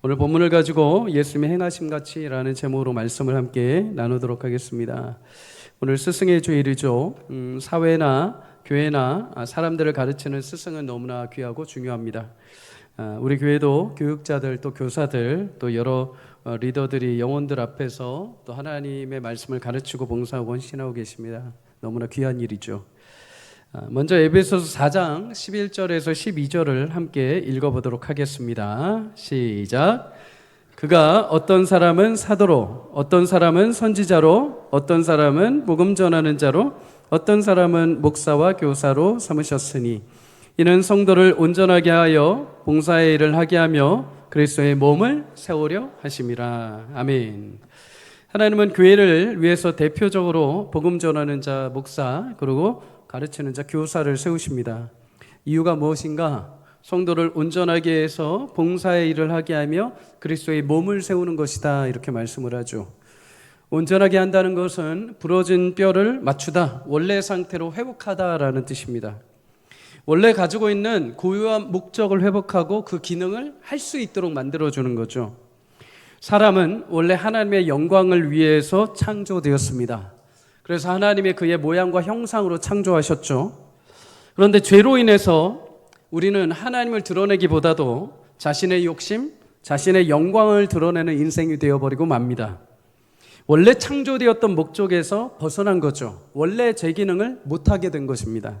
오늘 본문을 가지고 예수님의 행하심 같이라는 제목으로 말씀을 함께 나누도록 하겠습니다. 오늘 스승의 주일이죠. 사회나 교회나 사람들을 가르치는 스승은 너무나 귀하고 중요합니다. 우리 교회도 교육자들 또 교사들 또 여러 리더들이 영혼들 앞에서 또 하나님의 말씀을 가르치고 봉사하고 헌신하고 계십니다. 너무나 귀한 일이죠. 먼저 에베소서 4장 11절에서 12절을 함께 읽어보도록 하겠습니다. 시작. 그가 어떤 사람은 사도로, 어떤 사람은 선지자로, 어떤 사람은 복음 전하는 자로, 어떤 사람은 목사와 교사로 삼으셨으니 이는 성도를 온전하게 하여 봉사의 일을 하게 하며 그리스도의 몸을 세우려 하심이라. 아멘. 하나님은 교회를 위해서 대표적으로 복음 전하는 자 목사 그리고 가르치는 자 교사를 세우십니다. 이유가 무엇인가? 성도를 온전하게 해서 봉사의 일을 하게 하며 그리스도의 몸을 세우는 것이다, 이렇게 말씀을 하죠. 온전하게 한다는 것은 부러진 뼈를 맞추다, 원래 상태로 회복하다라는 뜻입니다. 원래 가지고 있는 고유한 목적을 회복하고 그 기능을 할 수 있도록 만들어주는 거죠. 사람은 원래 하나님의 영광을 위해서 창조되었습니다. 그래서 하나님이 그의 모양과 형상으로 창조하셨죠. 그런데 죄로 인해서 우리는 하나님을 드러내기보다도 자신의 욕심, 자신의 영광을 드러내는 인생이 되어버리고 맙니다. 원래 창조되었던 목적에서 벗어난 거죠. 원래 제 기능을 못하게 된 것입니다.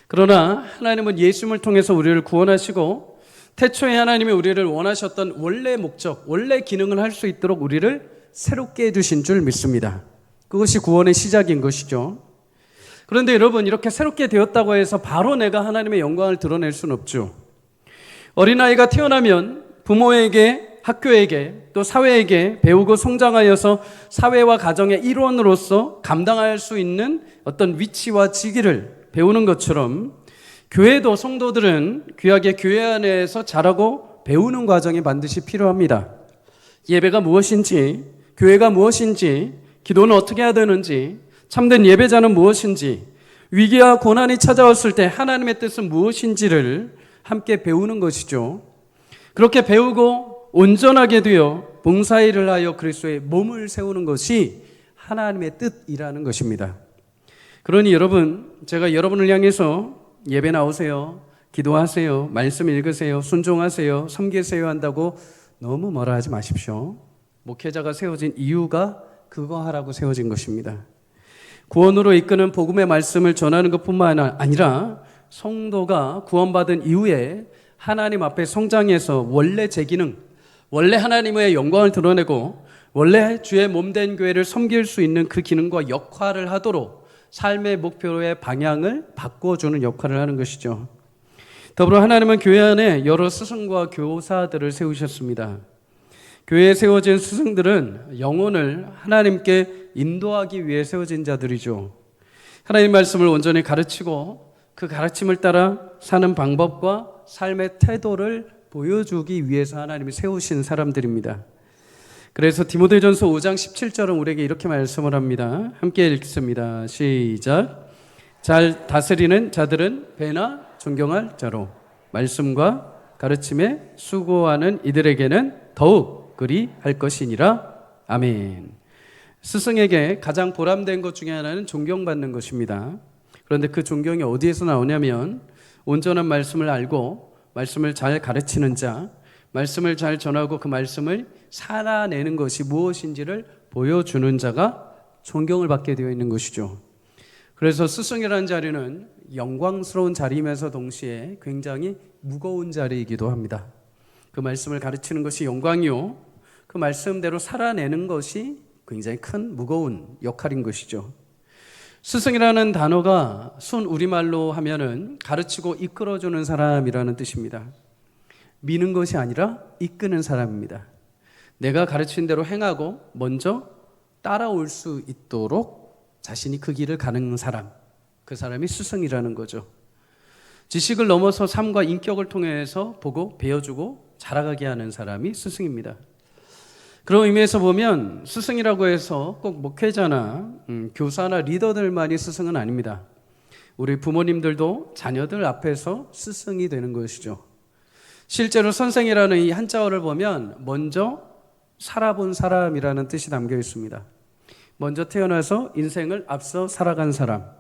그러나 하나님은 예수님을 통해서 우리를 구원하시고 태초에 하나님이 우리를 원하셨던 원래 목적, 원래 기능을 할 수 있도록 우리를 새롭게 해주신 줄 믿습니다. 그것이 구원의 시작인 것이죠. 그런데 여러분, 이렇게 새롭게 되었다고 해서 바로 내가 하나님의 영광을 드러낼 수는 없죠. 어린아이가 태어나면 부모에게, 학교에게, 또 사회에게 배우고 성장하여서 사회와 가정의 일원으로서 감당할 수 있는 어떤 위치와 직위를 배우는 것처럼 교회도 성도들은 귀하게 교회 안에서 자라고 배우는 과정이 반드시 필요합니다. 예배가 무엇인지, 교회가 무엇인지, 기도는 어떻게 해야 되는지, 참된 예배자는 무엇인지, 위기와 고난이 찾아왔을 때 하나님의 뜻은 무엇인지를 함께 배우는 것이죠. 그렇게 배우고 온전하게 되어 봉사일을 하여 그리스도의 몸을 세우는 것이 하나님의 뜻이라는 것입니다. 그러니 여러분, 제가 여러분을 향해서 예배 나오세요, 기도하세요, 말씀 읽으세요, 순종하세요, 섬기세요 한다고 너무 뭐라 하지 마십시오. 목회자가 세워진 이유가 그거 하라고 세워진 것입니다. 구원으로 이끄는 복음의 말씀을 전하는 것뿐만 아니라 성도가 구원받은 이후에 하나님 앞에 성장해서 원래 제 기능, 원래 하나님의 영광을 드러내고 원래 주의 몸된 교회를 섬길 수 있는 그 기능과 역할을 하도록 삶의 목표의 방향을 바꿔주는 역할을 하는 것이죠. 더불어 하나님은 교회 안에 여러 스승과 교사들을 세우셨습니다. 교회에 세워진 스승들은 영혼을 하나님께 인도하기 위해 세워진 자들이죠. 하나님 말씀을 온전히 가르치고 그 가르침을 따라 사는 방법과 삶의 태도를 보여주기 위해서 하나님이 세우신 사람들입니다. 그래서 디모데전서 5장 17절은 우리에게 이렇게 말씀을 합니다. 함께 읽습니다. 시작. 잘 다스리는 자들은 배나 존경할 자로 말씀과 가르침에 수고하는 이들에게는 더욱 그리 할 것이니라. 아멘. 스승에게 가장 보람된 것 중에 하나는 존경받는 것입니다. 그런데 그 존경이 어디에서 나오냐면 온전한 말씀을 알고 말씀을 잘 가르치는 자, 말씀을 잘 전하고 그 말씀을 살아내는 것이 무엇인지를 보여주는 자가 존경을 받게 되어 있는 것이죠. 그래서 스승이라는 자리는 영광스러운 자리이면서 동시에 굉장히 무거운 자리이기도 합니다. 그 말씀을 가르치는 것이 영광이요, 그 말씀대로 살아내는 것이 굉장히 큰 무거운 역할인 것이죠. 스승이라는 단어가 순 우리말로 하면은 가르치고 이끌어주는 사람이라는 뜻입니다. 미는 것이 아니라 이끄는 사람입니다. 내가 가르친 대로 행하고 먼저 따라올 수 있도록 자신이 그 길을 가는 사람, 그 사람이 스승이라는 거죠. 지식을 넘어서 삶과 인격을 통해서 보고 배워주고 자라가게 하는 사람이 스승입니다. 그런 의미에서 보면 스승이라고 해서 꼭 목회자나 교사나 리더들만이 스승은 아닙니다. 우리 부모님들도 자녀들 앞에서 스승이 되는 것이죠. 실제로 선생이라는 이 한자어를 보면 먼저 살아본 사람이라는 뜻이 담겨 있습니다. 먼저 태어나서 인생을 앞서 살아간 사람,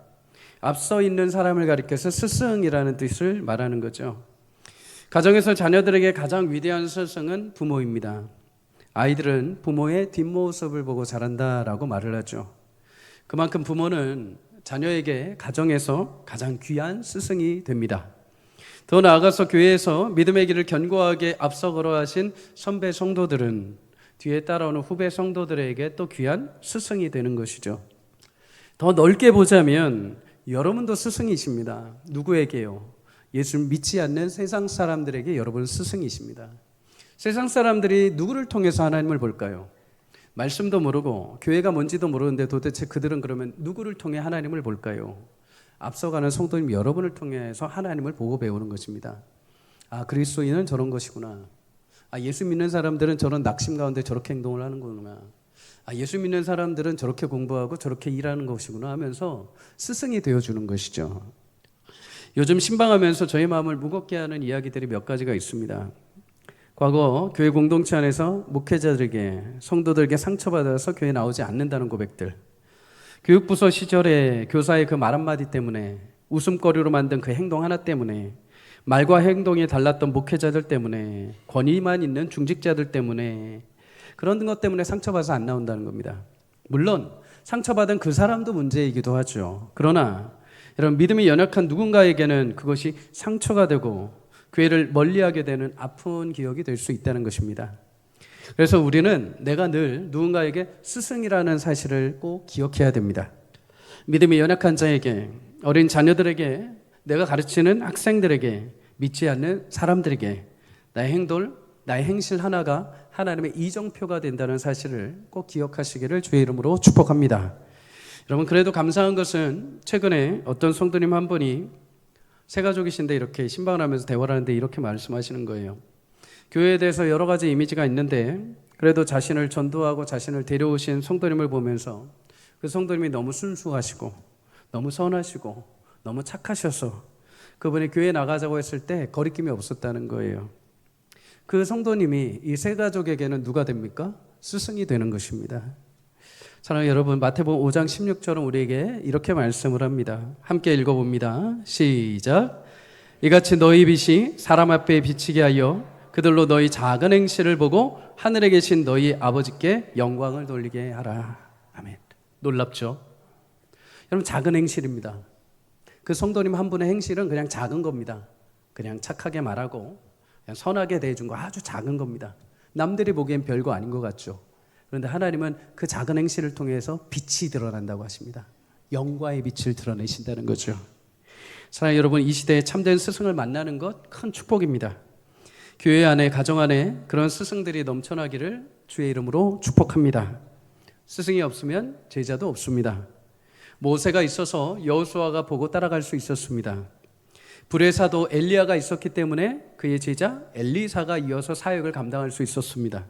앞서 있는 사람을 가리켜서 스승이라는 뜻을 말하는 거죠. 가정에서 자녀들에게 가장 위대한 스승은 부모입니다. 아이들은 부모의 뒷모습을 보고 자란다라고 말을 하죠. 그만큼 부모는 자녀에게 가정에서 가장 귀한 스승이 됩니다. 더 나아가서 교회에서 믿음의 길을 견고하게 앞서 걸어가신 선배 성도들은 뒤에 따라오는 후배 성도들에게 또 귀한 스승이 되는 것이죠. 더 넓게 보자면 여러분도 스승이십니다. 누구에게요? 예수 믿지 않는 세상 사람들에게 여러분 스승이십니다. 세상 사람들이 누구를 통해서 하나님을 볼까요? 말씀도 모르고 교회가 뭔지도 모르는데 도대체 그들은 그러면 누구를 통해 하나님을 볼까요? 앞서가는 성도님 여러분을 통해서 하나님을 보고 배우는 것입니다. 아, 그리스도인은 저런 것이구나. 아, 예수 믿는 사람들은 저런 낙심 가운데 저렇게 행동을 하는구나. 아, 예수 믿는 사람들은 저렇게 공부하고 저렇게 일하는 것이구나 하면서 스승이 되어주는 것이죠. 요즘 신방하면서 저희 마음을 무겁게 하는 이야기들이 몇 가지가 있습니다. 과거 교회 공동체 안에서 목회자들에게, 성도들에게 상처받아서 교회에 나오지 않는다는 고백들, 교육부서 시절에 교사의 그 말 한마디 때문에, 웃음거리로 만든 그 행동 하나 때문에, 말과 행동이 달랐던 목회자들 때문에, 권위만 있는 중직자들 때문에, 그런 것 때문에 상처받아서 안 나온다는 겁니다. 물론 상처받은 그 사람도 문제이기도 하죠. 그러나 여러분, 믿음이 연약한 누군가에게는 그것이 상처가 되고 교회를 멀리하게 되는 아픈 기억이 될 수 있다는 것입니다. 그래서 우리는 내가 늘 누군가에게 스승이라는 사실을 꼭 기억해야 됩니다. 믿음이 연약한 자에게, 어린 자녀들에게, 내가 가르치는 학생들에게, 믿지 않는 사람들에게 나의 행동, 나의 행실 하나가 하나님의 이정표가 된다는 사실을 꼭 기억하시기를 주의 이름으로 축복합니다. 여러분, 그래도 감사한 것은 최근에 어떤 성도님 한 분이 새가족이신데 이렇게 신방을 하면서 대화를 하는데 이렇게 말씀하시는 거예요. 교회에 대해서 여러 가지 이미지가 있는데 그래도 자신을 전도하고 자신을 데려오신 성도님을 보면서 그 성도님이 너무 순수하시고 너무 선하시고 너무 착하셔서 그분이 교회에 나가자고 했을 때 거리낌이 없었다는 거예요. 그 성도님이 이 새가족에게는 누가 됩니까? 스승이 되는 것입니다. 사랑하는 여러분, 마태복음 5장 16절은 우리에게 이렇게 말씀을 합니다. 함께 읽어봅니다. 시작. 이같이 너희 빛이 사람 앞에 비치게 하여 그들로 너희 작은 행실을 보고 하늘에 계신 너희 아버지께 영광을 돌리게 하라. 아멘. 놀랍죠? 여러분, 작은 행실입니다. 그 성도님 한 분의 행실은 그냥 작은 겁니다. 그냥 착하게 말하고 그냥 선하게 대해준 거 아주 작은 겁니다. 남들이 보기엔 별거 아닌 것 같죠? 그런데 하나님은 그 작은 행실을 통해서 빛이 드러난다고 하십니다. 영광의 빛을 드러내신다는 거죠. 사랑하는 여러분, 이 시대에 참된 스승을 만나는 것 큰 축복입니다. 교회 안에, 가정 안에 그런 스승들이 넘쳐나기를 주의 이름으로 축복합니다. 스승이 없으면 제자도 없습니다. 모세가 있어서 여호수아가 보고 따라갈 수 있었습니다. 불의 사도 엘리야가 있었기 때문에 그의 제자 엘리사가 이어서 사역을 감당할 수 있었습니다.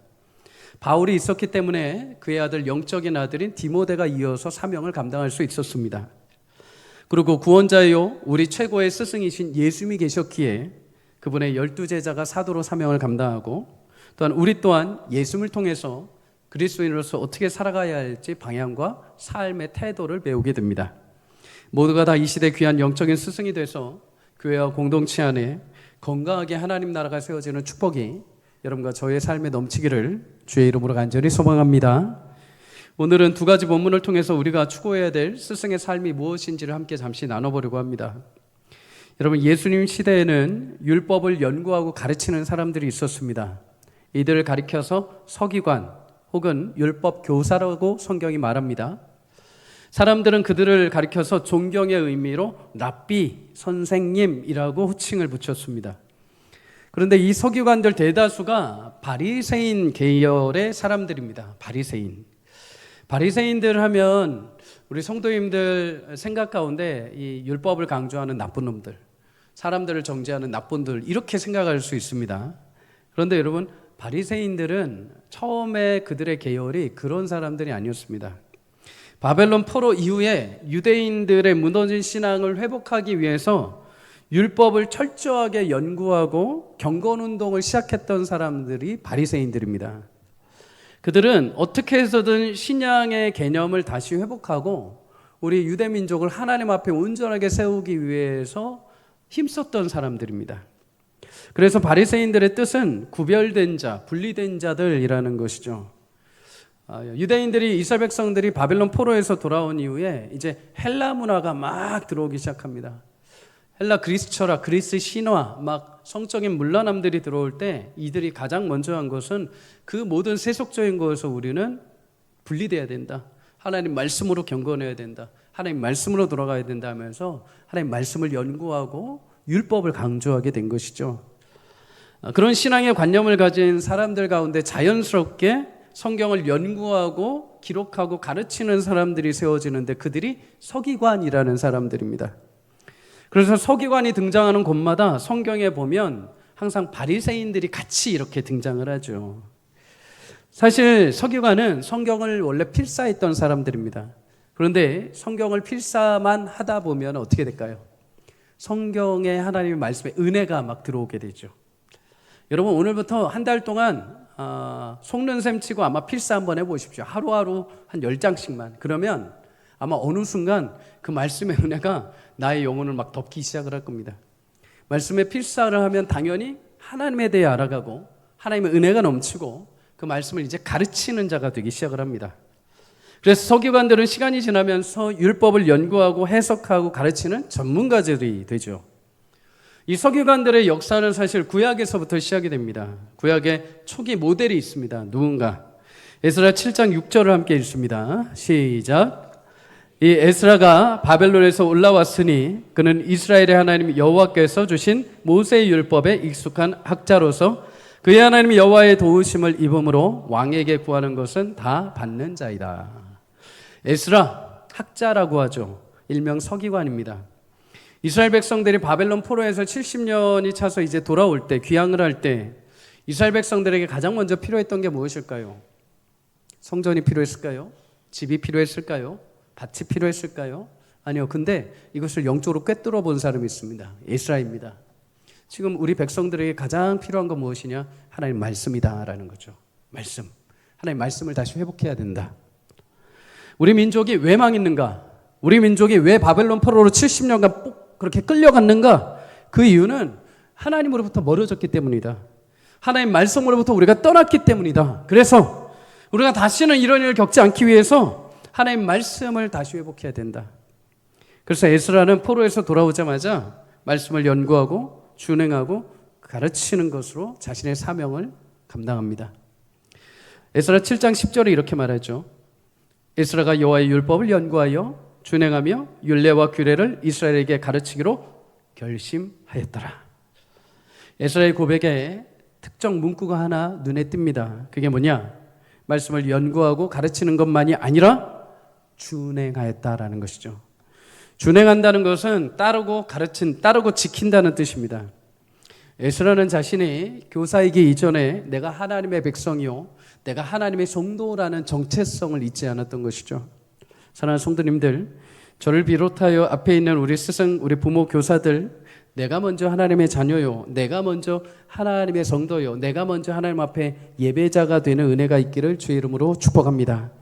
바울이 있었기 때문에 그의 아들, 영적인 아들인 디모데가 이어서 사명을 감당할 수 있었습니다. 그리고 구원자요, 우리 최고의 스승이신 예수님이 계셨기에 그분의 12제자가 사도로 사명을 감당하고, 또한 우리 또한 예수님을 통해서 그리스도인으로서 어떻게 살아가야 할지 방향과 삶의 태도를 배우게 됩니다. 모두가 다 이 시대 귀한 영적인 스승이 돼서 교회와 공동체 안에 건강하게 하나님 나라가 세워지는 축복이 여러분과 저의 삶에 넘치기를 주의 이름으로 간절히 소망합니다. 오늘은 두 가지 본문을 통해서 우리가 추구해야 될 스승의 삶이 무엇인지를 함께 잠시 나눠보려고 합니다. 여러분, 예수님 시대에는 율법을 연구하고 가르치는 사람들이 있었습니다. 이들을 가리켜서 서기관 혹은 율법 교사라고 성경이 말합니다. 사람들은 그들을 가리켜서 존경의 의미로 랍비, 선생님이라고 호칭을 붙였습니다. 그런데 이 서기관들 대다수가 바리새인 계열의 사람들입니다. 바리새인들 하면 우리 성도님들 생각 가운데 이 율법을 강조하는 나쁜 놈들, 사람들을 정죄하는 나쁜들, 이렇게 생각할 수 있습니다. 그런데 여러분, 바리새인들은 처음에 그들의 계열이 그런 사람들이 아니었습니다. 바벨론 포로 이후에 유대인들의 무너진 신앙을 회복하기 위해서 율법을 철저하게 연구하고 경건운동을 시작했던 사람들이 바리새인들입니다. 그들은 어떻게 해서든 신앙의 개념을 다시 회복하고 우리 유대민족을 하나님 앞에 온전하게 세우기 위해서 힘썼던 사람들입니다. 그래서 바리새인들의 뜻은 구별된 자, 분리된 자들이라는 것이죠. 유대인들이, 이스라엘 백성들이 바벨론 포로에서 돌아온 이후에 이제 헬라 문화가 막 들어오기 시작합니다. 헬라 그리스 철학, 그리스 신화, 막 성적인 문화남들이 들어올 때 이들이 가장 먼저 한 것은 그 모든 세속적인 것에서 우리는 분리돼야 된다. 하나님 말씀으로 경건해야 된다. 하나님 말씀으로 돌아가야 된다 하면서 하나님 말씀을 연구하고 율법을 강조하게 된 것이죠. 그런 신앙의 관념을 가진 사람들 가운데 자연스럽게 성경을 연구하고 기록하고 가르치는 사람들이 세워지는데 그들이 서기관이라는 사람들입니다. 그래서 서기관이 등장하는 곳마다 성경에 보면 항상 바리새인들이 같이 이렇게 등장을 하죠. 사실 서기관은 성경을 원래 필사했던 사람들입니다. 그런데 성경을 필사만 하다 보면 어떻게 될까요? 성경에 하나님의 말씀에 은혜가 막 들어오게 되죠. 여러분 오늘부터 한 달 동안 속는 셈 치고 아마 필사 한번 해보십시오. 하루하루 한 10장씩만. 그러면 아마 어느 순간 그 말씀의 은혜가 나의 영혼을 막 덮기 시작을 할 겁니다. 말씀의 필사를 하면 당연히 하나님에 대해 알아가고 하나님의 은혜가 넘치고 그 말씀을 이제 가르치는 자가 되기 시작을 합니다. 그래서 서기관들은 시간이 지나면서 율법을 연구하고 해석하고 가르치는 전문가들이 되죠. 이 서기관들의 역사는 사실 구약에서부터 시작이 됩니다. 구약에 초기 모델이 있습니다. 누군가? 에스라 7장 6절을 함께 읽습니다. 시작. 이 에스라가 바벨론에서 올라왔으니 그는 이스라엘의 하나님 여호와께서 주신 모세의 율법에 익숙한 학자로서 그의 하나님 여호와의 도우심을 입음으로 왕에게 구하는 것은 다 받는 자이다. 에스라, 학자라고 하죠. 일명 서기관입니다. 이스라엘 백성들이 바벨론 포로에서 70년이 차서 이제 돌아올 때, 귀향을 할 때 이스라엘 백성들에게 가장 먼저 필요했던 게 무엇일까요? 성전이 필요했을까요? 집이 필요했을까요? 밭이 필요했을까요? 아니요. 근데 이것을 영적으로 꿰뚫어 본 사람이 있습니다. 에스라입니다. 지금 우리 백성들에게 가장 필요한 건 무엇이냐? 하나님 말씀이다라는 거죠. 말씀. 하나님 말씀을 다시 회복해야 된다. 우리 민족이 왜 망했는가? 우리 민족이 왜 바벨론 포로로 70년간 그렇게 끌려갔는가? 그 이유는 하나님으로부터 멀어졌기 때문이다. 하나님 말씀으로부터 우리가 떠났기 때문이다. 그래서 우리가 다시는 이런 일을 겪지 않기 위해서 하나님 말씀을 다시 회복해야 된다. 그래서 에스라는 포로에서 돌아오자마자 말씀을 연구하고 준행하고 가르치는 것으로 자신의 사명을 감당합니다. 에스라 7장 10절에 이렇게 말하죠. 에스라가 여호와의 율법을 연구하여 준행하며 율례와 규례를 이스라엘에게 가르치기로 결심하였더라. 에스라의 고백에 특정 문구가 하나 눈에 뜹니다. 그게 뭐냐? 말씀을 연구하고 가르치는 것만이 아니라 준행하였다라는 것이죠. 준행한다는 것은 따르고 지킨다는 뜻입니다. 에스라는 자신이 교사이기 이전에 내가 하나님의 백성이요, 내가 하나님의 성도라는 정체성을 잊지 않았던 것이죠. 사랑하는 성도님들, 저를 비롯하여 앞에 있는 우리 스승, 우리 부모, 교사들, 내가 먼저 하나님의 자녀요, 내가 먼저 하나님의 성도요, 내가 먼저 하나님 앞에 예배자가 되는 은혜가 있기를 주의 이름으로 축복합니다.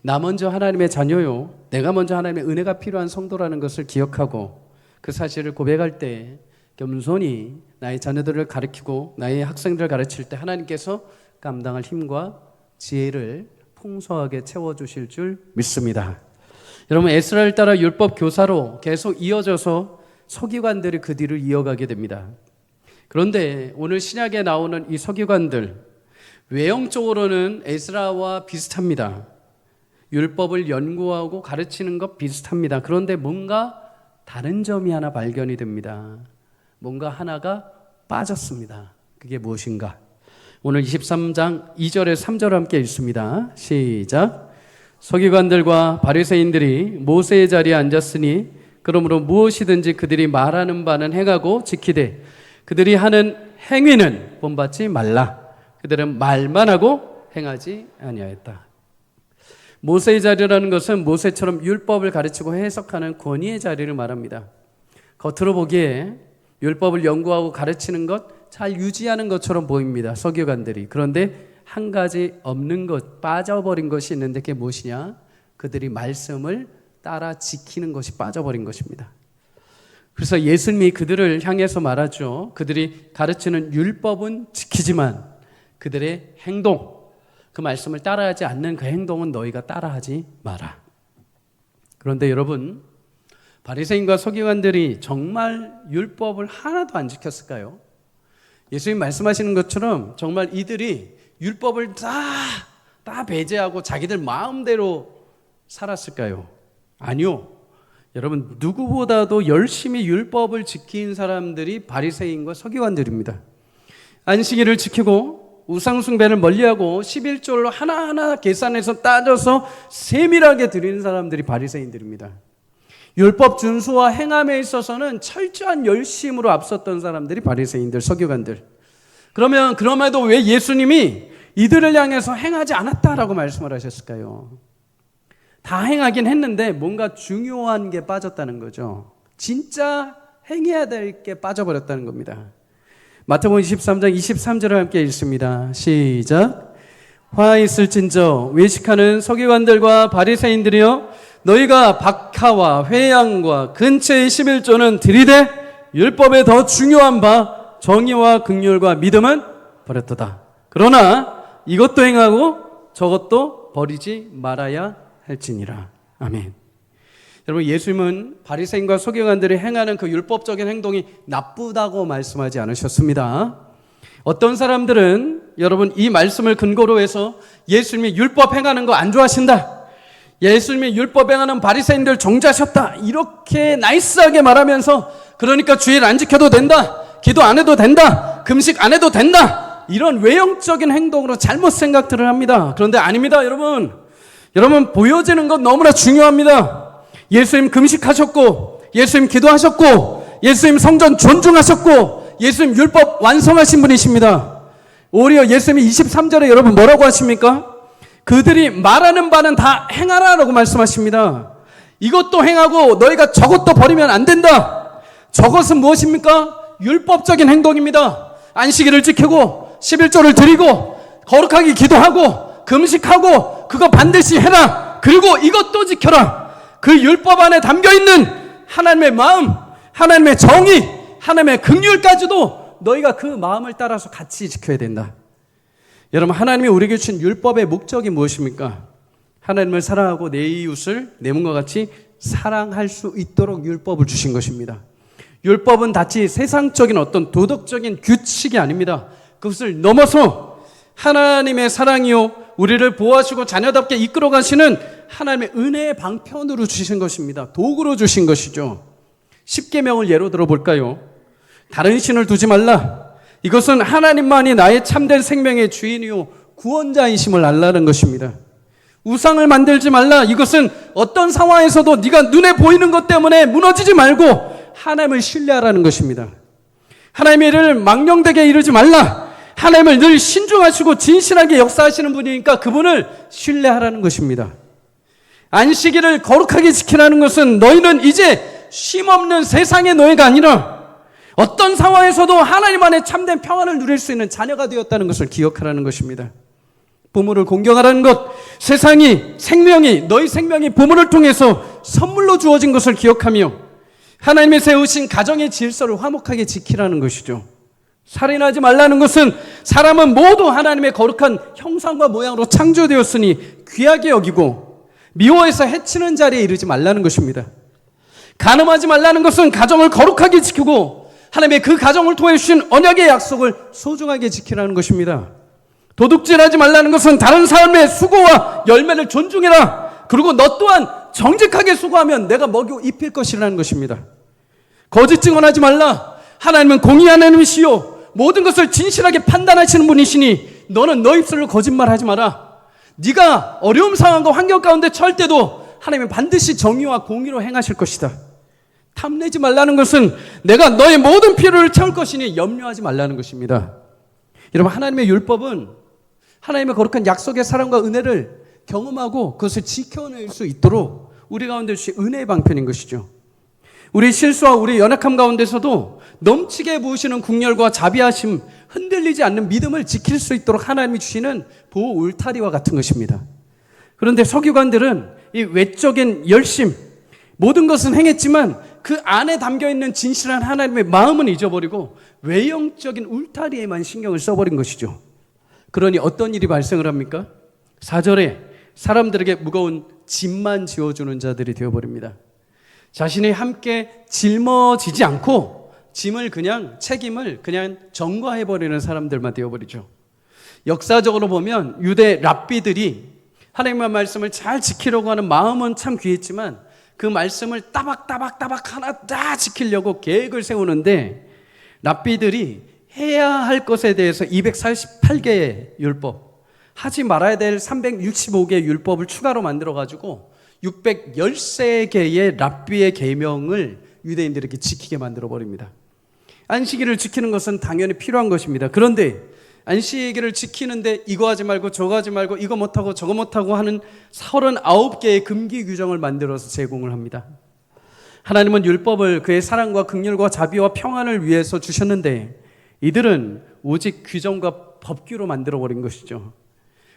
나 먼저 하나님의 자녀요, 내가 먼저 하나님의 은혜가 필요한 성도라는 것을 기억하고 그 사실을 고백할 때 겸손히 나의 자녀들을 가르치고 나의 학생들을 가르칠 때 하나님께서 감당할 힘과 지혜를 풍성하게 채워주실 줄 믿습니다. 여러분, 에스라를 따라 율법 교사로 계속 이어져서 서기관들이 그 뒤를 이어가게 됩니다. 그런데 오늘 신약에 나오는 이 서기관들, 외형적으로는 에스라와 비슷합니다. 율법을 연구하고 가르치는 것 비슷합니다. 그런데 뭔가 다른 점이 하나 발견이 됩니다. 뭔가 하나가 빠졌습니다. 그게 무엇인가? 오늘 23장 2절에 3절을 함께 읽습니다. 시작. 서기관들과 바리새인들이 모세의 자리에 앉았으니 그러므로 무엇이든지 그들이 말하는 바는 행하고 지키되 그들이 하는 행위는 본받지 말라. 그들은 말만 하고 행하지 아니하였다. 모세의 자리라는 것은 모세처럼 율법을 가르치고 해석하는 권위의 자리를 말합니다. 겉으로 보기에 율법을 연구하고 가르치는 것 잘 유지하는 것처럼 보입니다. 서기관들이. 그런데 한 가지 없는 것, 빠져버린 것이 있는데 그게 무엇이냐? 그들이 말씀을 따라 지키는 것이 빠져버린 것입니다. 그래서 예수님이 그들을 향해서 말하죠. 그들이 가르치는 율법은 지키지만 그들의 행동, 그 말씀을 따라하지 않는 그 행동은 너희가 따라하지 마라. 그런데 여러분, 바리새인과 서기관들이 정말 율법을 하나도 안 지켰을까요? 예수님 말씀하시는 것처럼 정말 이들이 율법을 다 배제하고 자기들 마음대로 살았을까요? 아니요. 여러분, 누구보다도 열심히 율법을 지킨 사람들이 바리새인과 서기관들입니다. 안식일을 지키고 우상숭배를 멀리하고 11조를 하나하나 계산해서 따져서 세밀하게 드리는 사람들이 바리새인들입니다. 율법 준수와 행함에 있어서는 철저한 열심으로 앞섰던 사람들이 바리새인들, 서기관들. 그럼에도 왜 예수님이 이들을 향해서 행하지 않았다라고 말씀을 하셨을까요? 다 행하긴 했는데 뭔가 중요한 게 빠졌다는 거죠. 진짜 행해야 될 게 빠져버렸다는 겁니다. 마태복음 23장 23절을 함께 읽습니다. 시작. 화 있을진저 외식하는 서기관들과 바리새인들이여, 너희가 박하와 회양과 근처의 11조는 들이되 율법에 더 중요한 바 정의와 긍휼과 믿음은 버렸도다. 그러나 이것도 행하고 저것도 버리지 말아야 할지니라. 아멘. 여러분, 예수님은 바리새인과 서기관들이 행하는 그 율법적인 행동이 나쁘다고 말씀하지 않으셨습니다. 어떤 사람들은 여러분 이 말씀을 근거로 해서 예수님이 율법 행하는 거 안 좋아하신다, 예수님이 율법 행하는 바리새인들 정죄하셨다, 이렇게 나이스하게 말하면서 그러니까 주일 안 지켜도 된다, 기도 안 해도 된다, 금식 안 해도 된다, 이런 외형적인 행동으로 잘못 생각들을 합니다. 그런데 아닙니다. 여러분 보여지는 건 너무나 중요합니다. 예수님 금식하셨고, 예수님 기도하셨고, 예수님 성전 존중하셨고, 예수님 율법 완성하신 분이십니다. 오히려 예수님이 23절에 여러분 뭐라고 하십니까? 그들이 말하는 바는 다 행하라라고 말씀하십니다. 이것도 행하고 너희가 저것도 버리면 안 된다. 저것은 무엇입니까? 율법적인 행동입니다. 안식일을 지키고 11조를 드리고 거룩하게 기도하고 금식하고 그거 반드시 해라. 그리고 이것도 지켜라. 그 율법 안에 담겨있는 하나님의 마음, 하나님의 정의, 하나님의 긍휼까지도 너희가 그 마음을 따라서 같이 지켜야 된다. 여러분, 하나님이 우리에게 주신 율법의 목적이 무엇입니까? 하나님을 사랑하고 내 이웃을 내 몸과 같이 사랑할 수 있도록 율법을 주신 것입니다. 율법은 단지 세상적인 어떤 도덕적인 규칙이 아닙니다. 그것을 넘어서 하나님의 사랑이요, 우리를 보호하시고 자녀답게 이끌어 가시는 하나님의 은혜의 방편으로 주신 것입니다. 도구로 주신 것이죠. 십계명을 예로 들어볼까요? 다른 신을 두지 말라. 이것은 하나님만이 나의 참된 생명의 주인이요 구원자이심을 알라는 것입니다. 우상을 만들지 말라. 이것은 어떤 상황에서도 네가 눈에 보이는 것 때문에 무너지지 말고 하나님을 신뢰하라는 것입니다. 하나님의 일을 망령되게 이루지 말라. 하나님을 늘 신중하시고 진실하게 역사하시는 분이니까 그분을 신뢰하라는 것입니다. 안식일을 거룩하게 지키라는 것은 너희는 이제 쉼없는 세상의 노예가 아니라 어떤 상황에서도 하나님 안에 참된 평안을 누릴 수 있는 자녀가 되었다는 것을 기억하라는 것입니다. 부모를 공경하라는 것, 세상이, 생명이, 너희 생명이 부모를 통해서 선물로 주어진 것을 기억하며 하나님이 세우신 가정의 질서를 화목하게 지키라는 것이죠. 살인하지 말라는 것은 사람은 모두 하나님의 거룩한 형상과 모양으로 창조되었으니 귀하게 여기고 미워해서 해치는 자리에 이르지 말라는 것입니다. 간음하지 말라는 것은 가정을 거룩하게 지키고 하나님의 그 가정을 통해 주신 언약의 약속을 소중하게 지키라는 것입니다. 도둑질하지 말라는 것은 다른 사람의 수고와 열매를 존중해라. 그리고 너 또한 정직하게 수고하면 내가 먹여 입힐 것이라는 것입니다. 거짓 증언하지 말라. 하나님은 공의 하나님이시요 모든 것을 진실하게 판단하시는 분이시니 너는 너 입술로 거짓말하지 마라. 네가 어려움 상황과 환경 가운데 처할 때도 하나님은 반드시 정의와 공의로 행하실 것이다. 탐내지 말라는 것은 내가 너의 모든 필요를 채울 것이니 염려하지 말라는 것입니다. 여러분, 하나님의 율법은 하나님의 거룩한 약속의 사랑과 은혜를 경험하고 그것을 지켜낼 수 있도록 우리 가운데 주신 은혜의 방편인 것이죠. 우리 실수와 우리 연약함 가운데서도 넘치게 부으시는 국렬과 자비하심, 흔들리지 않는 믿음을 지킬 수 있도록 하나님이 주시는 보호 울타리와 같은 것입니다. 그런데 서기관들은 이 외적인 열심, 모든 것은 행했지만 그 안에 담겨있는 진실한 하나님의 마음은 잊어버리고 외형적인 울타리에만 신경을 써버린 것이죠. 그러니 어떤 일이 발생을 합니까? 4절에 사람들에게 무거운 짐만 지어주는 자들이 되어버립니다. 자신이 함께 짊어지지 않고 책임을 그냥 전가해버리는 사람들만 되어버리죠. 역사적으로 보면 유대 랍비들이 하나님의 말씀을 잘 지키려고 하는 마음은 참 귀했지만 그 말씀을 따박따박 하나 다 지키려고 계획을 세우는데 랍비들이 해야 할 것에 대해서 248개의 율법, 하지 말아야 될 365개의 율법을 추가로 만들어가지고 613개의 랍비의 계명을 유대인들에게 지키게 만들어버립니다. 안식일을 지키는 것은 당연히 필요한 것입니다. 그런데 안식일을 지키는데 이거 하지 말고 저거 하지 말고 이거 못하고 저거 못하고 하는 39개의 금기 규정을 만들어서 제공을 합니다. 하나님은 율법을 그의 사랑과 긍휼과 자비와 평안을 위해서 주셨는데 이들은 오직 규정과 법규로 만들어버린 것이죠.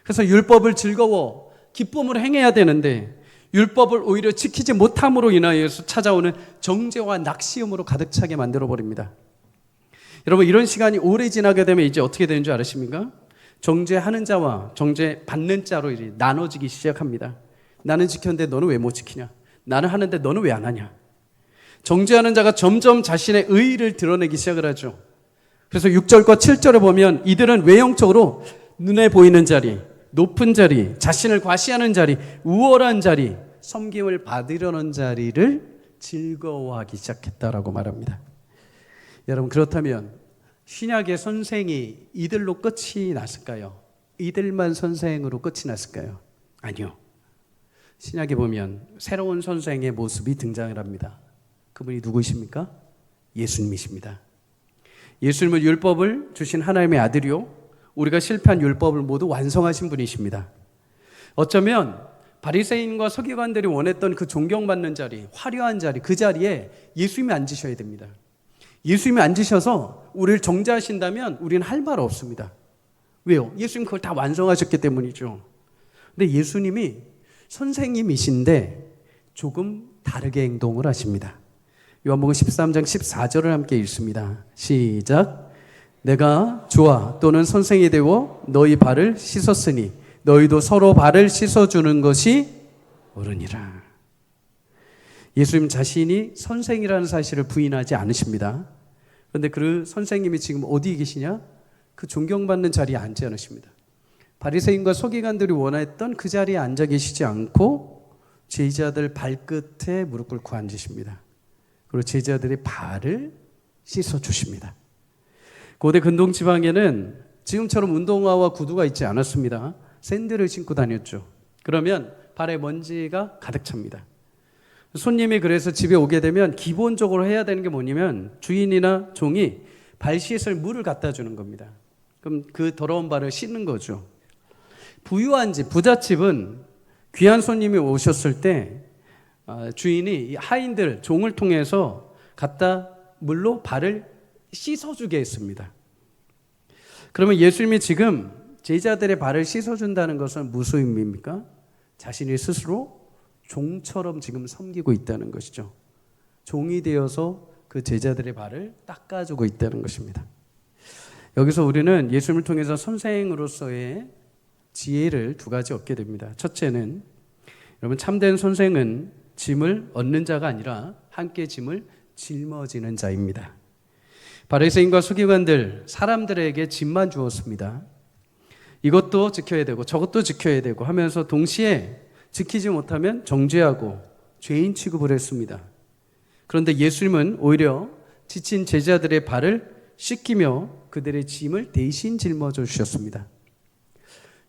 그래서 율법을 즐거워 기쁨으로 행해야 되는데 율법을 오히려 지키지 못함으로 인하여서 찾아오는 정죄와 낙시음으로 가득 차게 만들어버립니다. 여러분, 이런 시간이 오래 지나게 되면 이제 어떻게 되는 줄 아십니까? 정죄하는 자와 정죄받는 자로 이제 나눠지기 시작합니다. 나는 지켰는데 너는 왜 못 지키냐? 나는 하는데 너는 왜 안 하냐? 정죄하는 자가 점점 자신의 의의를 드러내기 시작을 하죠. 그래서 6절과 7절에 보면 이들은 외형적으로 눈에 보이는 자리, 높은 자리, 자신을 과시하는 자리, 우월한 자리, 섬김을 받으려는 자리를 즐거워하기 시작했다라고 말합니다. 여러분, 그렇다면 신약의 선생이 이들로 끝이 났을까요? 이들만 선생으로 끝이 났을까요? 아니요. 신약에 보면 새로운 선생의 모습이 등장을 합니다. 그분이 누구이십니까? 예수님이십니다. 예수님은 율법을 주신 하나님의 아들이요, 우리가 실패한 율법을 모두 완성하신 분이십니다. 어쩌면 바리새인과 서기관들이 원했던 그 존경받는 자리, 화려한 자리, 그 자리에 예수님이 앉으셔야 됩니다. 예수님이 앉으셔서 우리를 정죄하신다면 우리는 할 말 없습니다. 왜요? 예수님 그걸 다 완성하셨기 때문이죠. 근데 예수님이 선생님이신데 조금 다르게 행동을 하십니다. 요한복음 13장 14절을 함께 읽습니다. 시작. 내가 주와 또는 선생이 되어 너희 발을 씻었으니 너희도 서로 발을 씻어주는 것이 옳으니라. 예수님 자신이 선생이라는 사실을 부인하지 않으십니다. 그런데 그 선생님이 지금 어디 계시냐? 그 존경받는 자리에 앉지 않으십니다. 바리새인과 서기관들이 원했던 그 자리에 앉아 계시지 않고 제자들 발끝에 무릎 꿇고 앉으십니다. 그리고 제자들의 발을 씻어주십니다. 고대 근동 지방에는 지금처럼 운동화와 구두가 있지 않았습니다. 샌들을 신고 다녔죠. 그러면 발에 먼지가 가득 찹니다. 손님이 그래서 집에 오게 되면 기본적으로 해야 되는 게 뭐냐면 주인이나 종이 발 씻을 물을 갖다 주는 겁니다. 그럼 그 더러운 발을 씻는 거죠. 부유한 집, 부잣집은 귀한 손님이 오셨을 때 주인이 하인들, 종을 통해서 갖다 물로 발을 씻어주게 했습니다. 그러면 예수님이 지금 제자들의 발을 씻어준다는 것은 무슨 의미입니까? 자신이 스스로 종처럼 지금 섬기고 있다는 것이죠. 종이 되어서 그 제자들의 발을 닦아주고 있다는 것입니다. 여기서 우리는 예수님을 통해서 선생으로서의 지혜를 두 가지 얻게 됩니다. 첫째는 여러분, 참된 선생은 짐을 얻는 자가 아니라 함께 짐을 짊어지는 자입니다. 바리새인과 서기관들, 사람들에게 짐만 주었습니다. 이것도 지켜야 되고 저것도 지켜야 되고 하면서 동시에 지키지 못하면 정죄하고 죄인 취급을 했습니다. 그런데 예수님은 오히려 지친 제자들의 발을 씻기며 그들의 짐을 대신 짊어져 주셨습니다.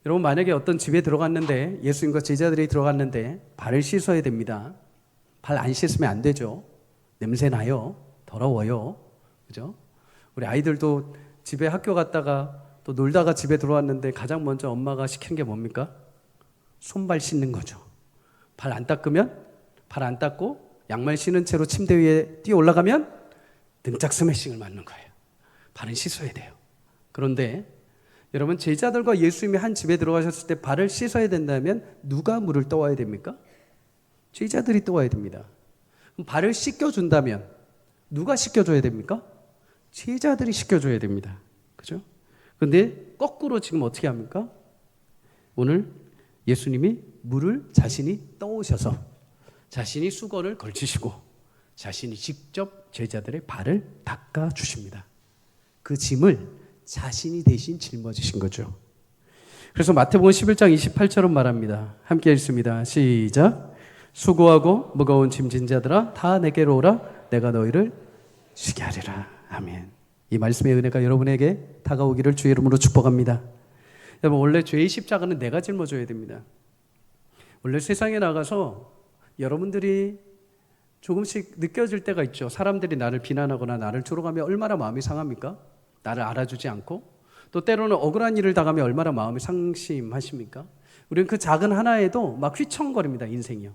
여러분, 만약에 어떤 집에 들어갔는데 예수님과 제자들이 들어갔는데 발을 씻어야 됩니다. 발 안 씻으면 안 되죠. 냄새 나요. 더러워요. 그죠? 우리 아이들도 집에 학교 갔다가 또 놀다가 집에 들어왔는데 가장 먼저 엄마가 시키는 게 뭡니까? 손발 씻는 거죠. 발 안 닦으면 발 안 닦고 양말 신은 채로 침대 위에 뛰어 올라가면 등짝 스매싱을 맞는 거예요. 발은 씻어야 돼요. 그런데 여러분, 제자들과 예수님이 한 집에 들어가셨을 때 발을 씻어야 된다면 누가 물을 떠와야 됩니까? 제자들이 떠와야 됩니다. 그럼 발을 씻겨준다면 누가 씻겨줘야 됩니까? 제자들이 씻겨줘야 됩니다. 그죠? 그런데 거꾸로 지금 어떻게 합니까? 오늘 예수님이 물을 자신이 떠오셔서 자신이 수건을 걸치시고 자신이 직접 제자들의 발을 닦아주십니다. 그 짐을 자신이 대신 짊어지신 거죠. 그래서 마태복음 11장 28절은 말합니다. 함께 읽습니다. 시작. 수고하고 무거운 짐진 자들아 다 내게로 오라. 내가 너희를 쉬게 하리라. 아멘. 이 말씀의 은혜가 여러분에게 다가오기를 주의 이름으로 축복합니다. 여러분, 원래 죄의 십자가는 내가 짊어져야 됩니다. 원래 세상에 나가서 여러분들이 조금씩 느껴질 때가 있죠. 사람들이 나를 비난하거나 나를 조롱하면 얼마나 마음이 상합니까? 나를 알아주지 않고, 또 때로는 억울한 일을 당하면 얼마나 마음이 상심하십니까? 우리는 그 작은 하나에도 막 휘청거립니다. 인생이요.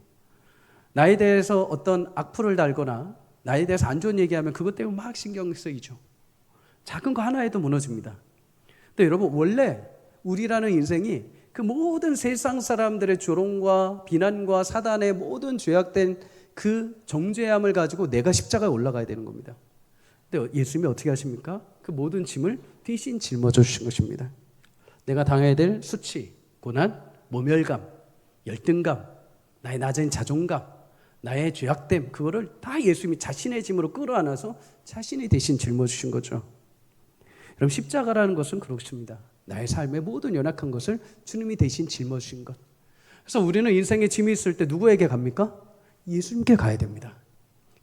나에 대해서 어떤 악플을 달거나 나에 대해서 안 좋은 얘기하면 그것 때문에 막 신경 쓰이죠. 작은 거 하나에도 무너집니다. 근데 여러분, 원래 우리라는 인생이 그 모든 세상 사람들의 조롱과 비난과 사단의 모든 죄악된 그 정죄함을 가지고 내가 십자가에 올라가야 되는 겁니다. 근데 예수님이 어떻게 하십니까? 그 모든 짐을 대신 짊어져 주신 것입니다. 내가 당해야 될 수치, 고난, 모멸감, 열등감, 나의 낮은 자존감, 나의 죄악됨, 그거를 다 예수님이 자신의 짐으로 끌어안아서 자신이 대신 짊어주신 거죠. 여러분, 십자가라는 것은 그렇습니다. 나의 삶의 모든 연약한 것을 주님이 대신 짊어주신 것. 그래서 우리는 인생에 짐이 있을 때 누구에게 갑니까? 예수님께 가야 됩니다.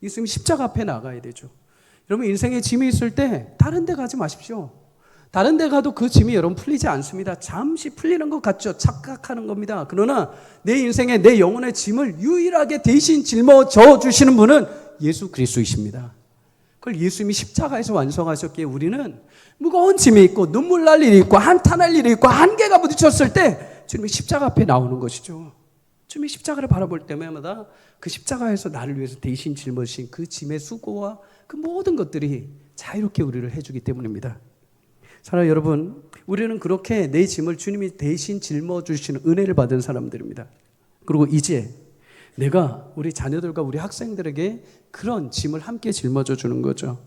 예수님 십자가 앞에 나가야 되죠. 여러분, 인생에 짐이 있을 때 다른 데 가지 마십시오. 다른 데 가도 그 짐이 여러분 풀리지 않습니다. 잠시 풀리는 것 같죠. 착각하는 겁니다. 그러나 내 인생에 내 영혼의 짐을 유일하게 대신 짊어져 주시는 분은 예수 그리스도이십니다. 그걸 예수님이 십자가에서 완성하셨기에 우리는 무거운 짐이 있고 눈물 날 일이 있고 한탄할 일이 있고 한계가 부딪혔을 때 주님이 십자가 앞에 나오는 것이죠. 주님이 십자가를 바라볼 때마다 그 십자가에서 나를 위해서 대신 짊어지신 그 짐의 수고와 그 모든 것들이 자유롭게 우리를 해주기 때문입니다. 사랑하는 여러분, 우리는 그렇게 내 짐을 주님이 대신 짊어주시는 은혜를 받은 사람들입니다. 그리고 이제 내가 우리 자녀들과 우리 학생들에게 그런 짐을 함께 짊어져 주는 거죠.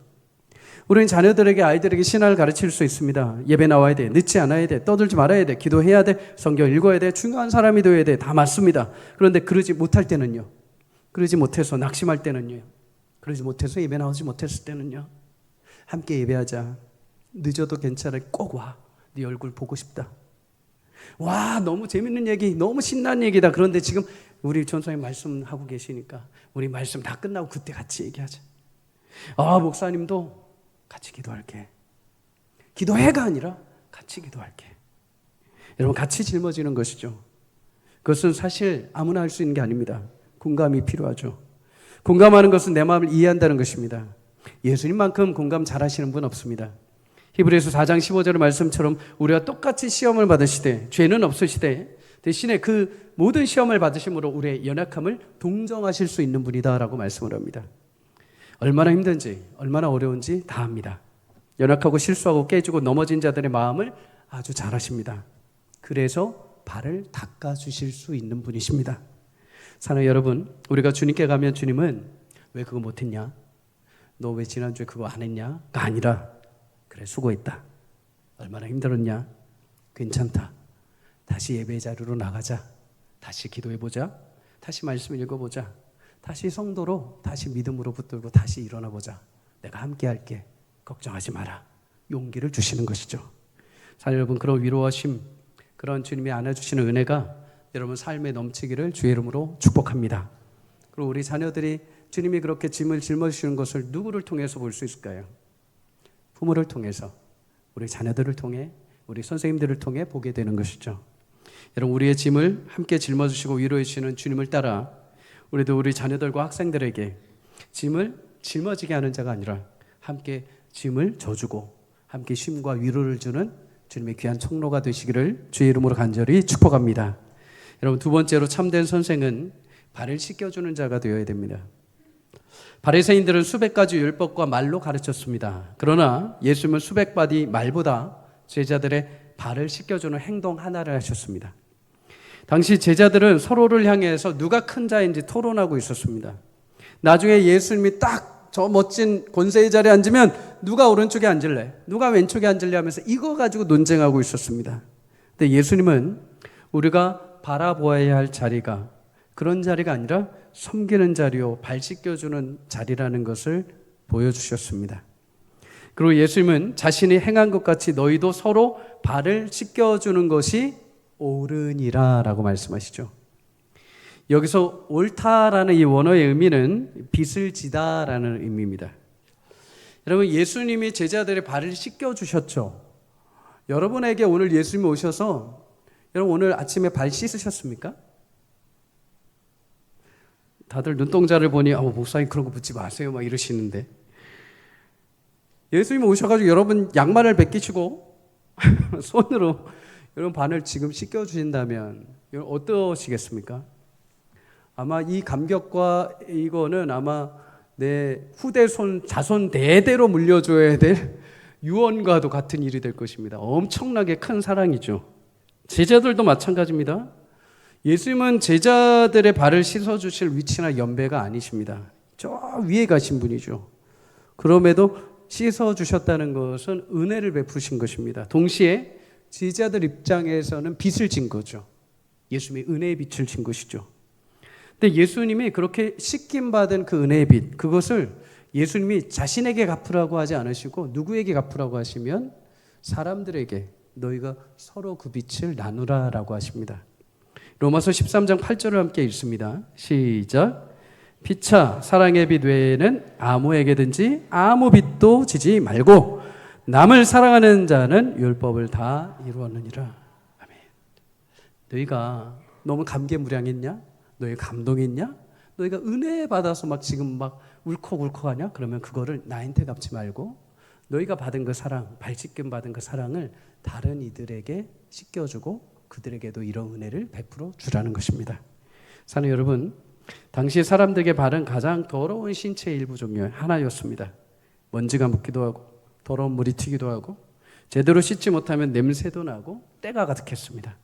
우리는 자녀들에게, 아이들에게 신앙을 가르칠 수 있습니다. 예배 나와야 돼, 늦지 않아야 돼, 떠들지 말아야 돼, 기도해야 돼, 성경 읽어야 돼, 중요한 사람이 되어야 돼. 다 맞습니다. 그런데 그러지 못할 때는요, 그러지 못해서 낙심할 때는요, 그러지 못해서 예배 나오지 못했을 때는요, 함께 예배하자. 늦어도 괜찮아. 꼭 와. 네 얼굴 보고 싶다. 와, 너무 재밌는 얘기, 너무 신나는 얘기다. 그런데 지금 우리 전사님 말씀하고 계시니까 우리 말씀 다 끝나고 그때 같이 얘기하자. 아, 목사님도 같이 기도할게. 기도해가 아니라 같이 기도할게. 여러분, 같이 짊어지는 것이죠. 그것은 사실 아무나 할 수 있는 게 아닙니다. 공감이 필요하죠. 공감하는 것은 내 마음을 이해한다는 것입니다. 예수님만큼 공감 잘하시는 분 없습니다. 히브리서 4장 15절의 말씀처럼 우리와 똑같이 시험을 받으시되 죄는 없으시되 대신에 그 모든 시험을 받으심으로 우리의 연약함을 동정하실 수 있는 분이다라고 말씀을 합니다. 얼마나 힘든지 얼마나 어려운지 다 압니다. 연약하고 실수하고 깨지고 넘어진 자들의 마음을 아주 잘 아십니다. 그래서 발을 닦아주실 수 있는 분이십니다. 사랑하는 여러분, 우리가 주님께 가면 주님은 왜 그거 못했냐? 너 왜 지난주에 그거 안 했냐? 가 아니라 그래, 수고했다. 얼마나 힘들었냐? 괜찮다. 다시 예배 자리로 나가자. 다시 기도해보자. 다시 말씀 읽어보자. 다시 성도로, 다시 믿음으로 붙들고 다시 일어나보자. 내가 함께 할게. 걱정하지 마라. 용기를 주시는 것이죠. 사랑하는 여러분, 그런 위로하심, 그런 주님이 안아주시는 은혜가 여러분 삶에 넘치기를 주의 이름으로 축복합니다. 그리고 우리 자녀들이 주님이 그렇게 짐을 짊어지시는 것을 누구를 통해서 볼 수 있을까요? 부모를 통해서, 우리 자녀들을 통해, 우리 선생님들을 통해 보게 되는 것이죠. 여러분, 우리의 짐을 함께 짊어지시고 위로해 주시는 주님을 따라 우리도 우리 자녀들과 학생들에게 짐을 짊어지게 하는 자가 아니라 함께 짐을 져주고 함께 쉼과 위로를 주는 주님의 귀한 통로가 되시기를 주의 이름으로 간절히 축복합니다. 여러분, 두 번째로 참된 선생은 발을 씻겨주는 자가 되어야 됩니다. 바리새인들은 수백 가지 율법과 말로 가르쳤습니다. 그러나 예수님은 수백 가지 말보다 제자들의 발을 씻겨주는 행동 하나를 하셨습니다. 당시 제자들은 서로를 향해서 누가 큰 자인지 토론하고 있었습니다. 나중에 예수님이 딱 저 멋진 권세의 자리에 앉으면 누가 오른쪽에 앉을래? 누가 왼쪽에 앉을래? 하면서 이거 가지고 논쟁하고 있었습니다. 근데 예수님은 우리가 바라보아야 할 자리가 그런 자리가 아니라 섬기는 자리요, 발 씻겨주는 자리라는 것을 보여주셨습니다. 그리고 예수님은 자신이 행한 것 같이 너희도 서로 발을 씻겨주는 것이 옳으니라 라고 말씀하시죠. 여기서 옳다라는 이 원어의 의미는 빚을 지다라는 의미입니다. 여러분, 예수님이 제자들의 발을 씻겨주셨죠. 여러분에게 오늘 예수님이 오셔서 여러분 오늘 아침에 발 씻으셨습니까? 다들 눈동자를 보니 목사님 그런 거 묻지 마세요 막 이러시는데, 예수님이 오셔가지고 여러분 양말을 벗기시고 손으로 여러분 발을 지금 씻겨주신다면 여러분 어떠시겠습니까? 아마 이 감격과 이거는 아마 내 후대손 자손 대대로 물려줘야 될 유언과도 같은 일이 될 것입니다. 엄청나게 큰 사랑이죠. 제자들도 마찬가지입니다. 예수님은 제자들의 발을 씻어주실 위치나 연배가 아니십니다. 저 위에 가신 분이죠. 그럼에도 씻어주셨다는 것은 은혜를 베푸신 것입니다. 동시에 제자들 입장에서는 빚을 진 거죠. 예수님이 은혜의 빚을 진 것이죠. 근데 예수님이 그렇게 씻김받은 그 은혜의 빚, 그것을 예수님이 자신에게 갚으라고 하지 않으시고 누구에게 갚으라고 하시면 사람들에게 너희가 서로 그 빚을 나누라 라고 하십니다. 로마서 13장 8절을 함께 읽습니다. 시작. 피차 사랑의 빚 외에는 아무에게든지 아무 빚도 지지 말고 남을 사랑하는 자는 율법을 다 이루었느니라. 아멘. 너희가 너무 감개무량했냐? 너희가 감동했냐? 너희가 은혜 받아서 막 지금 막 울컥울컥하냐? 그러면 그거를 나한테 갚지 말고 너희가 받은 그 사랑, 발씻김 받은 그 사랑을 다른 이들에게 씻겨주고 그들에게도 이런 은혜를 베풀어 주라는 것입니다. 사랑하는 여러분, 당시 사람들에게 발은 가장 더러운 신체의 일부 중에 하나였습니다. 먼지가 묻기도 하고 더러운 물이 튀기도 하고 제대로 씻지 못하면 냄새도 나고 때가 가득했습니다.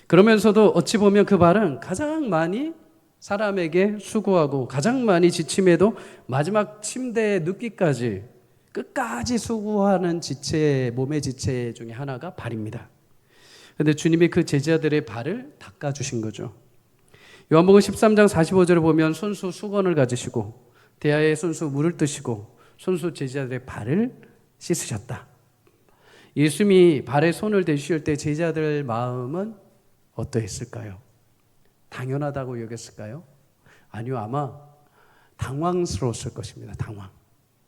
그러면서도 어찌 보면 그 발은 가장 많이 사람에게 수고하고 가장 많이 지침에도 마지막 침대에 눕기까지 끝까지 수고하는 지체, 몸의 지체 중에 하나가 발입니다. 그런데 주님이 그 제자들의 발을 닦아주신 거죠. 요한복음 13장 45절을 보면 손수 수건을 가지시고 대야에 손수 물을 뜨시고 손수 제자들의 발을 씻으셨다. 예수님이 발에 손을 대실 때 제자들 마음은 어떠했을까요? 당연하다고 여겼을까요? 아니요, 아마 당황스러웠을 것입니다. 당황.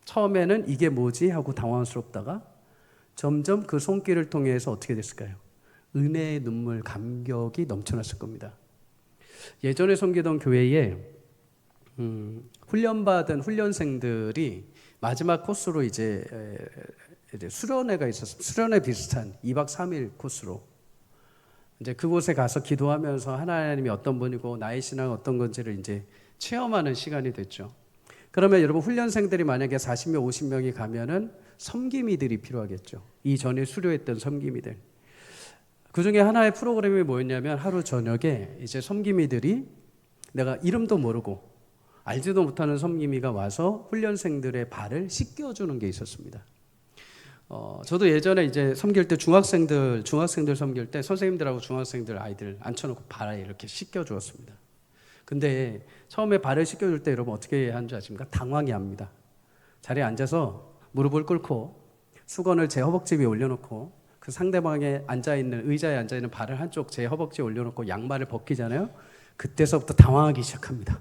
처음에는 이게 뭐지 하고 당황스럽다가 점점 그 손길을 통해서 어떻게 됐을까요? 은혜의 눈물, 감격이 넘쳐났을 겁니다. 예전에 섬기던 교회에 훈련받은 훈련생들이 마지막 코스로 이제 수련회가 있었습니다. 수련회 비슷한 2박 3일 코스로 이제 그곳에 가서 기도하면서 하나님이 어떤 분이고 나의 신앙은 어떤 건지를 이제 체험하는 시간이 됐죠. 그러면 여러분 훈련생들이 만약에 40명, 50명이 가면은 섬김이들이 필요하겠죠. 이전에 수료했던 섬김이들. 그 중에 하나의 프로그램이 뭐였냐면 하루 저녁에 이제 섬김이들이 내가 이름도 모르고 알지도 못하는 섬김이가 와서 훈련생들의 발을 씻겨주는 게 있었습니다. 저도 예전에 이제 섬길 때 중학생들 섬길 때 선생님들하고 중학생들 아이들 앉혀놓고 발에 이렇게 씻겨주었습니다. 근데 처음에 발을 씻겨줄 때 여러분 어떻게 하는 줄 아십니까? 당황해 합니다. 자리에 앉아서 무릎을 꿇고 수건을 제 허벅지 위에 올려놓고 그 상대방의 앉아있는 의자에 앉아있는 발을 한쪽 제 허벅지에 올려놓고 양말을 벗기잖아요. 그때서부터 당황하기 시작합니다.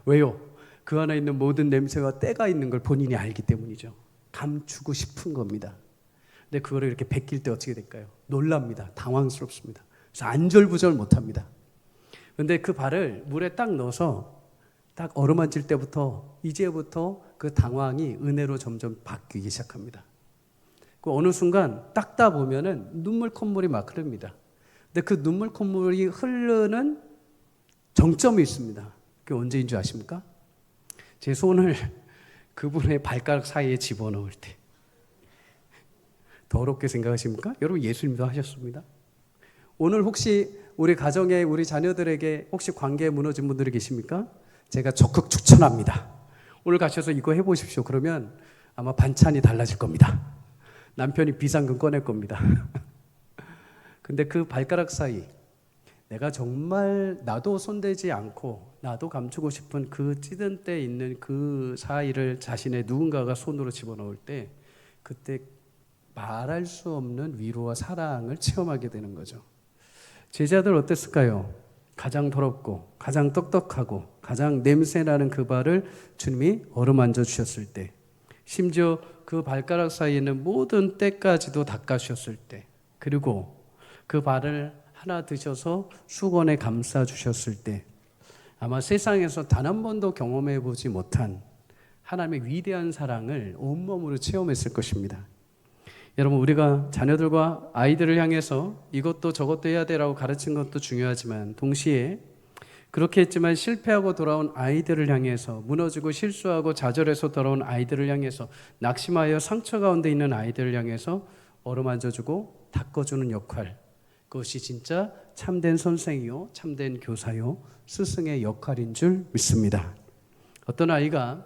왜요? 그 안에 있는 모든 냄새와 때가 있는 걸 본인이 알기 때문이죠. 감추고 싶은 겁니다. 근데 그거를 이렇게 벗길 때 어떻게 될까요? 놀랍니다. 당황스럽습니다. 그래서 안절부절 못합니다. 근데 그 발을 물에 딱 넣어서 딱 어루만질 때부터 이제부터 그 당황이 은혜로 점점 바뀌기 시작합니다. 그 어느 순간 닦다 보면은 눈물 콧물이 막 흐릅니다. 근데 그 눈물 콧물이 흐르는 정점이 있습니다. 그게 언제인 줄 아십니까? 제 손을 그분의 발가락 사이에 집어넣을 때 더럽게 생각하십니까? 여러분, 예수님도 하셨습니다. 오늘 혹시 우리 가정에 우리 자녀들에게 혹시 관계에 무너진 분들이 계십니까? 제가 적극 추천합니다. 오늘 가셔서 이거 해보십시오. 그러면 아마 반찬이 달라질 겁니다. 남편이 비상금 꺼낼 겁니다. 근데 그 발가락 사이, 내가 정말 나도 손대지 않고 나도 감추고 싶은 그 찌든 때 있는 그 사이를 자신의 누군가가 손으로 집어넣을 때, 그때 말할 수 없는 위로와 사랑을 체험하게 되는 거죠. 제자들 어땠을까요? 가장 더럽고 가장 떡떡하고 가장 냄새나는 그 발을 주님이 어루만져 주셨을 때, 심지어 그 발가락 사이에 있는 모든 때까지도 닦아주셨을 때, 그리고 그 발을 하나 드셔서 수건에 감싸 주셨을 때, 아마 세상에서 단 한 번도 경험해 보지 못한 하나님의 위대한 사랑을 온몸으로 체험했을 것입니다. 여러분, 우리가 자녀들과 아이들을 향해서 이것도 저것도 해야 되라고 가르친 것도 중요하지만, 동시에 그렇게 했지만 실패하고 돌아온 아이들을 향해서, 무너지고 실수하고 좌절해서 돌아온 아이들을 향해서, 낙심하여 상처 가운데 있는 아이들을 향해서 어루만져주고 닦아주는 역할, 그것이 진짜 참된 선생이요, 참된 교사요, 스승의 역할인 줄 믿습니다. 어떤 아이가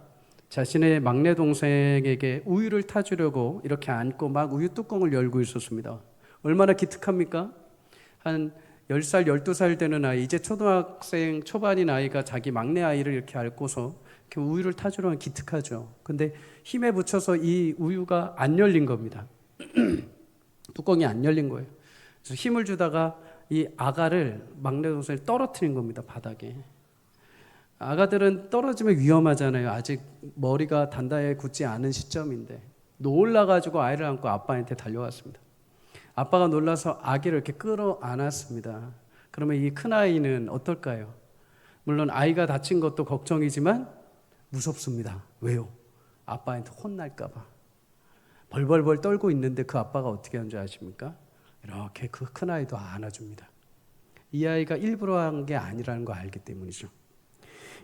자신의 막내 동생에게 우유를 타주려고 이렇게 안고 막 우유 뚜껑을 열고 있었습니다. 얼마나 기특합니까? 한 10살, 12살 되는 아이, 이제 초등학생 초반인 아이가 자기 막내 아이를 이렇게 안고서 이렇게 우유를 타주려면 기특하죠. 근데 힘에 붙여서 이 우유가 안 열린 겁니다. 뚜껑이 안 열린 거예요. 그래서 힘을 주다가 이 아가를, 막내 동생을 떨어뜨린 겁니다, 바닥에. 아가들은 떨어지면 위험하잖아요. 아직 머리가 단단하게 굳지 않은 시점인데, 놀라가지고 아이를 안고 아빠한테 달려왔습니다. 아빠가 놀라서 아기를 이렇게 끌어안았습니다. 그러면 이 큰아이는 어떨까요? 물론 아이가 다친 것도 걱정이지만 무섭습니다. 왜요? 아빠한테 혼날까 봐. 벌벌벌 떨고 있는데 그 아빠가 어떻게 한 줄 아십니까? 이렇게 그 큰아이도 안아줍니다. 이 아이가 일부러 한 게 아니라는 거 알기 때문이죠.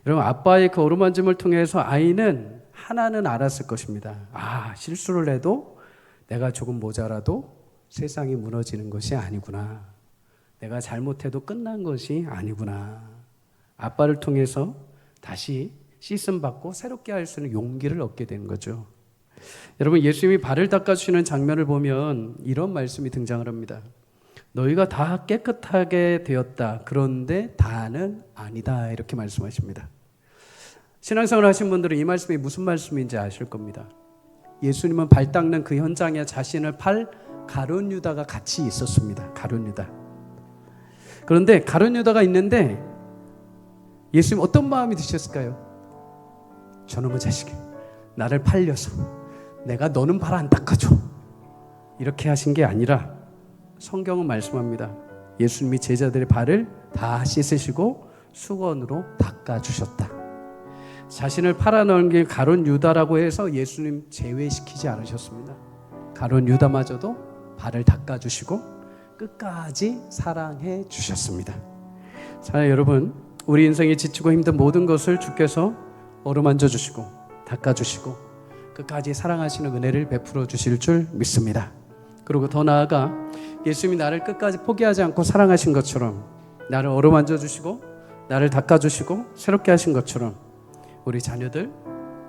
여러분, 아빠의 그 어루만짐을 통해서 아이는 하나는 알았을 것입니다. 아, 실수를 해도 내가 조금 모자라도 세상이 무너지는 것이 아니구나. 내가 잘못해도 끝난 것이 아니구나. 아빠를 통해서 다시 씻음받고 새롭게 할 수 있는 용기를 얻게 되는 거죠. 여러분, 예수님이 발을 닦아주시는 장면을 보면 이런 말씀이 등장을 합니다. 너희가 다 깨끗하게 되었다. 그런데 다는 아니다. 이렇게 말씀하십니다. 신앙생활 하신 분들은 이 말씀이 무슨 말씀인지 아실 겁니다. 예수님은 발 닦는 그 현장에 자신을 팔 가룟 유다가 같이 있었습니다. 가룟 유다. 그런데 가룟 유다가 있는데 예수님 어떤 마음이 드셨을까요? 저놈의 자식이 나를 팔려서 내가 너는 발 안 닦아줘, 이렇게 하신 게 아니라 성경은 말씀합니다. 예수님이 제자들의 발을 다 씻으시고 수건으로 닦아주셨다. 자신을 팔아넘긴 가룟 유다라고 해서 예수님 제외시키지 않으셨습니다. 가룟 유다마저도 발을 닦아주시고 끝까지 사랑해 주셨습니다. 사랑하는 여러분, 우리 인생에 지치고 힘든 모든 것을 주께서 어루만져 주시고 닦아주시고 끝까지 사랑하시는 은혜를 베풀어 주실 줄 믿습니다. 그리고 더 나아가 예수님이 나를 끝까지 포기하지 않고 사랑하신 것처럼, 나를 어루만져 주시고 나를 닦아주시고 새롭게 하신 것처럼, 우리 자녀들,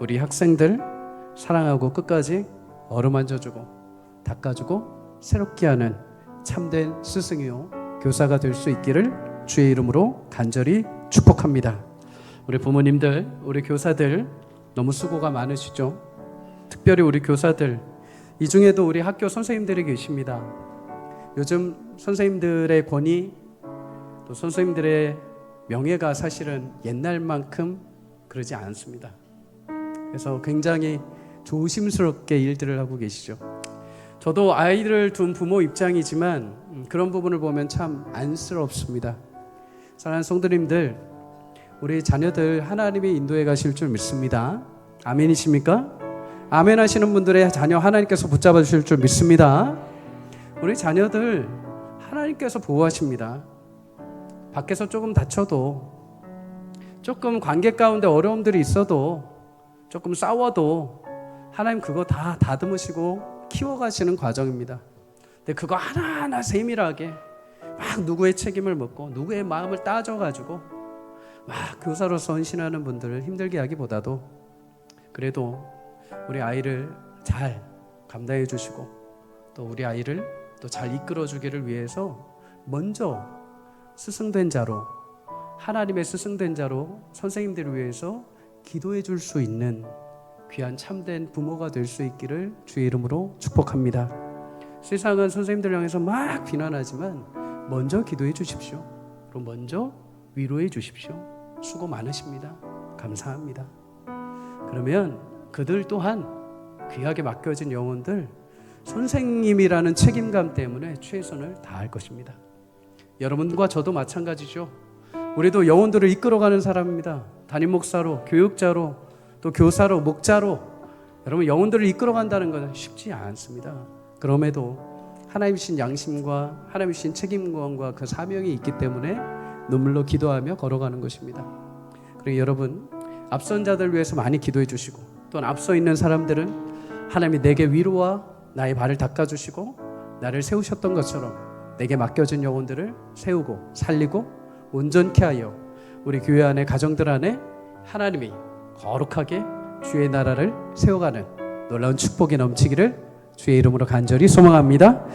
우리 학생들 사랑하고 끝까지 어루만져주고 닦아주고 새롭게 하는 참된 스승이요 교사가 될 수 있기를 주의 이름으로 간절히 축복합니다. 우리 부모님들, 우리 교사들 너무 수고가 많으시죠? 특별히 우리 교사들, 이 중에도 우리 학교 선생님들이 계십니다. 요즘 선생님들의 권위, 또 선생님들의 명예가 사실은 옛날만큼 그러지 않습니다. 그래서 굉장히 조심스럽게 일들을 하고 계시죠. 저도 아이들을 둔 부모 입장이지만 그런 부분을 보면 참 안쓰럽습니다. 사랑하는 성도님들, 우리 자녀들 하나님이 인도해 가실 줄 믿습니다. 아멘이십니까? 아멘 하시는 분들의 자녀 하나님께서 붙잡아 주실 줄 믿습니다. 우리 자녀들 하나님께서 보호하십니다. 밖에서 조금 다쳐도, 조금 관계 가운데 어려움들이 있어도 조금 싸워도 하나님 그거 다 다듬으시고 키워가시는 과정입니다. 근데 그거 하나하나 세밀하게 막 누구의 책임을 묻고 누구의 마음을 따져가지고 막 교사로서 헌신하는 분들을 힘들게 하기보다도 그래도 우리 아이를 잘 감당해 주시고 또 우리 아이를 또 잘 이끌어 주기를 위해서 먼저 스승된 자로, 하나님의 스승된 자로 선생님들을 위해서 기도해 줄 수 있는 귀한 참된 부모가 될 수 있기를 주의 이름으로 축복합니다. 세상은 선생님들 향해서 막 비난하지만 먼저 기도해 주십시오. 그럼 먼저 위로해 주십시오. 수고 많으십니다. 감사합니다. 그러면 그들 또한 귀하게 맡겨진 영혼들 선생님이라는 책임감 때문에 최선을 다할 것입니다. 여러분과 저도 마찬가지죠. 우리도 영혼들을 이끌어가는 사람입니다. 담임 목사로, 교육자로, 또 교사로, 목자로 여러분 영혼들을 이끌어간다는 것은 쉽지 않습니다. 그럼에도 하나님이신 양심과 하나님이신 책임감과 그 사명이 있기 때문에 눈물로 기도하며 걸어가는 것입니다. 그리고 여러분 앞선 자들 위해서 많이 기도해 주시고 또는 앞서 있는 사람들은 하나님이 내게 위로와 나의 발을 닦아주시고 나를 세우셨던 것처럼 내게 맡겨진 영혼들을 세우고 살리고 온전케 하여 우리 교회 안에 가정들 안에 하나님이 거룩하게 주의 나라를 세워가는 놀라운 축복이 넘치기를 주의 이름으로 간절히 소망합니다.